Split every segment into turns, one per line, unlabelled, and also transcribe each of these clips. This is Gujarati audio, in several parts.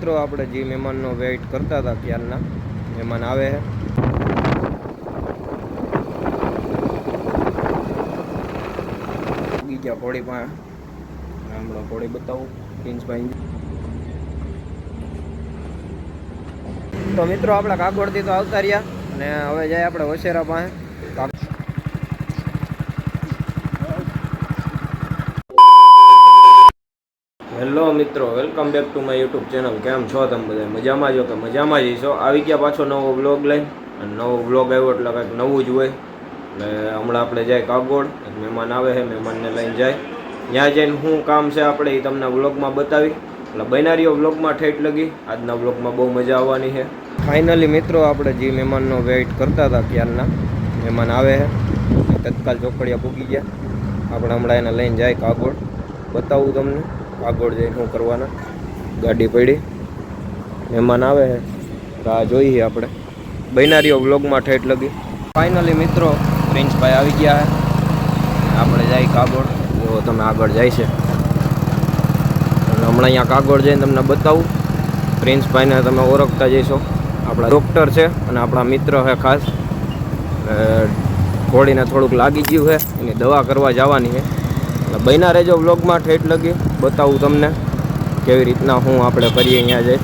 મિત્રો આપણે જે મહેમાનનો વેઇટ કરતા હતા ક્યારના મહેમાન આવે છે. બીજા ઘોડી પાસે હમણાં ઘોડી બતાવું પ્રિન્સભાઈ. તો મિત્રો આપણે કાગોડથી તો આવતા રહ્યા અને હવે જાય આપણે વસેરા પાસે. હેલો મિત્રો, welcome back to my YouTube channel. કેમ છો તમે બધા? મજામાં છો કે મજામાં જ છો? આવી ગયા પાછો નવો વ્લોગ લઈને. અને નવો વ્લોગ આવ્યો એટલે કંઈક નવું જ હોય. એટલે હમણાં આપણે જાય કાગોડ, એક મહેમાન આવે છે, મહેમાનને લઈને જાય. ત્યાં જઈને શું કામ છે આપણે એ તમને વ્લોગમાં બતાવી. એટલે બનારીઓ વ્લોગમાં ઠેઠ લગી. આજના વ્લોગમાં બહુ મજા આવવાની છે. ફાઇનલી મિત્રો આપણે જે મહેમાનનો વેઇટ કરતા હતા ક્યારના મહેમાન આવે છે. તત્કાલ ચોકડીયા પૂગી ગયા. આપણે હમણાં એને લઈને જાય કાગોડ. બતાવું તમને કાગોડ જઈને શું કરવાના. ગાડી પડી, મહેમાન આવે છે, રાહ જોઈએ આપણે. બનારીઓ વ્લોગમાં ઠેઠ લગી. ફાઇનલી મિત્રો પ્રિન્સભાઈ આવી ગયા છે. આપણે જાય કાગોડ. જો તમે આગળ જાય છે અને હમણાં અહીંયા કાગોડ જઈને તમને બતાવું. પ્રિન્સભાઈને તમે ઓળખતા જઈશો. આપણા ડૉક્ટર છે અને આપણા મિત્ર છે ખાસ. ઘોડીને થોડુંક લાગી ગયું છે, એની દવા કરવા જવાની છે. એટલે બન્યા રહેજો વ્લોગમાં ઠેઠ લગી. બતાવું તમને કેવી રીતના હું આપણે કરીએ અહીંયા જઈ.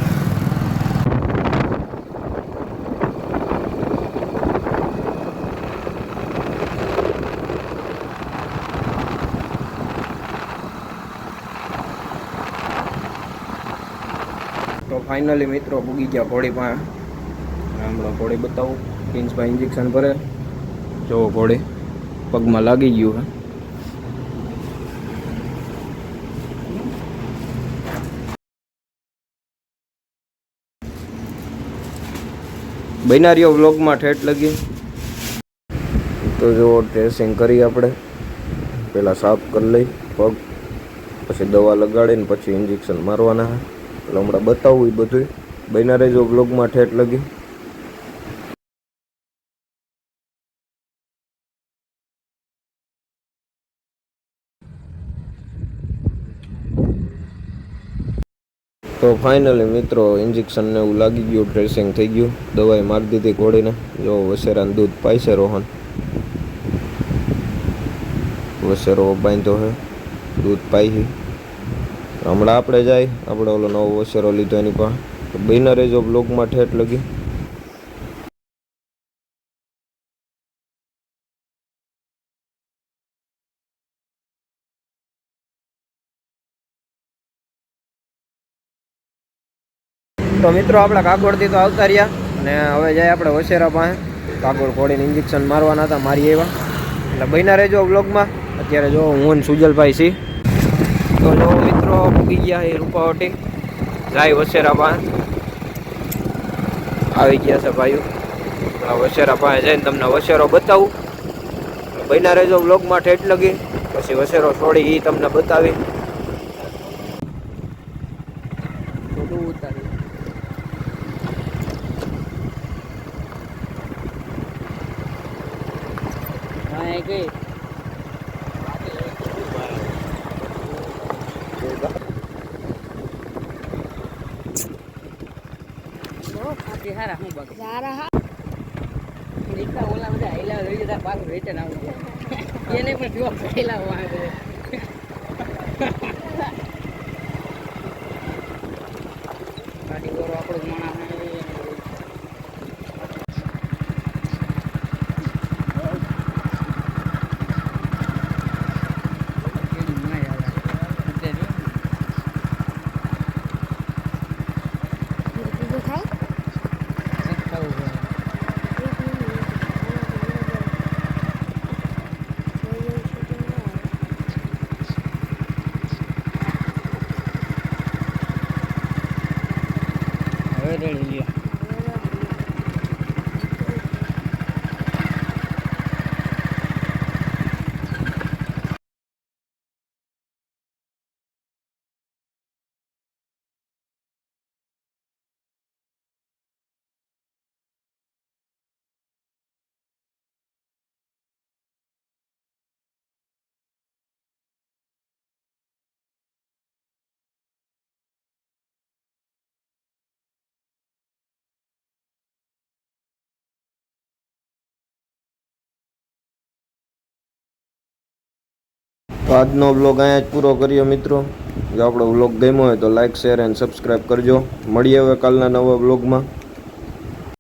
તો ફાઇનલી મિત્રો પૂગી ગયા ઘોડી પાસે. હમણાં ઘોડી બતાવું. પ્રિન્સભાઈ ઇન્જેક્શન ભરે. જો ઘોડી પગમાં લાગી ગયું હે. બનારીઓ વ્લોગમાં ઠેઠ લગી. તો જો ડ્રેસિંગ કરી આપણે. પહેલાં સાફ કરી લઈ પગ, પછી દવા લગાડીને પછી ઇન્જેક્શન મારવાના છે. એટલે હમણાં બતાવું એ બધું. બન્યા રહેજો વ્લોગમાં ઠેઠ લગી. તો ફાઇનલી મિત્રો ઇન્જેક્શનને એવું લાગી ગયું, ડ્રેસિંગ થઈ ગયું, દવાઈ મારી દીધી ઘોડીને. જો વસેરાનું દૂધ પાય છે રોહન. વસેરો બાંધ્યો છે, દૂધ પાઈ છે. હમણાં આપણે જાય, આપણે ઓલો નવો વસેરો લીધો એની પાસે. તો બન્યા રહેજો બ્લોગમાં ઠેઠ લગી. તો મિત્રો આપણે કાગોડથી તો આવતા રહ્યા અને હવે જાય આપણે વસેરા પાસે. કાગોડ ઘોડીને ઇન્જેક્શન મારવાના હતા, મારી એવા. એટલે બન્યા રહેજો વ્લોગમાં. અત્યારે જો હું ને સુજલભાઈ છીએ. તો જો મિત્રો પૂગી ગયા એ રૂપાવટી, જાય વસેરા પાસે. આવી ગયા છે ભાઈઓ. વસેરા પાસે જઈને તમને વસેરો બતાવું. બન્યા રહેજો વ્લોગમાં ઠેઠ લગી. પછી વસેરો છોડી એ તમને બતાવી.
એને પણ જો
તો આજનો વ્લોગ અહીંયા જ પૂરો કરીએ મિત્રો. જો આપણો વ્લોગ ગમ્યો હોય તો લાઇક શેર એન્ડ સબસ્ક્રાઈબ કરજો. મળીએ હવે કાલના નવા વ્લોગમાં.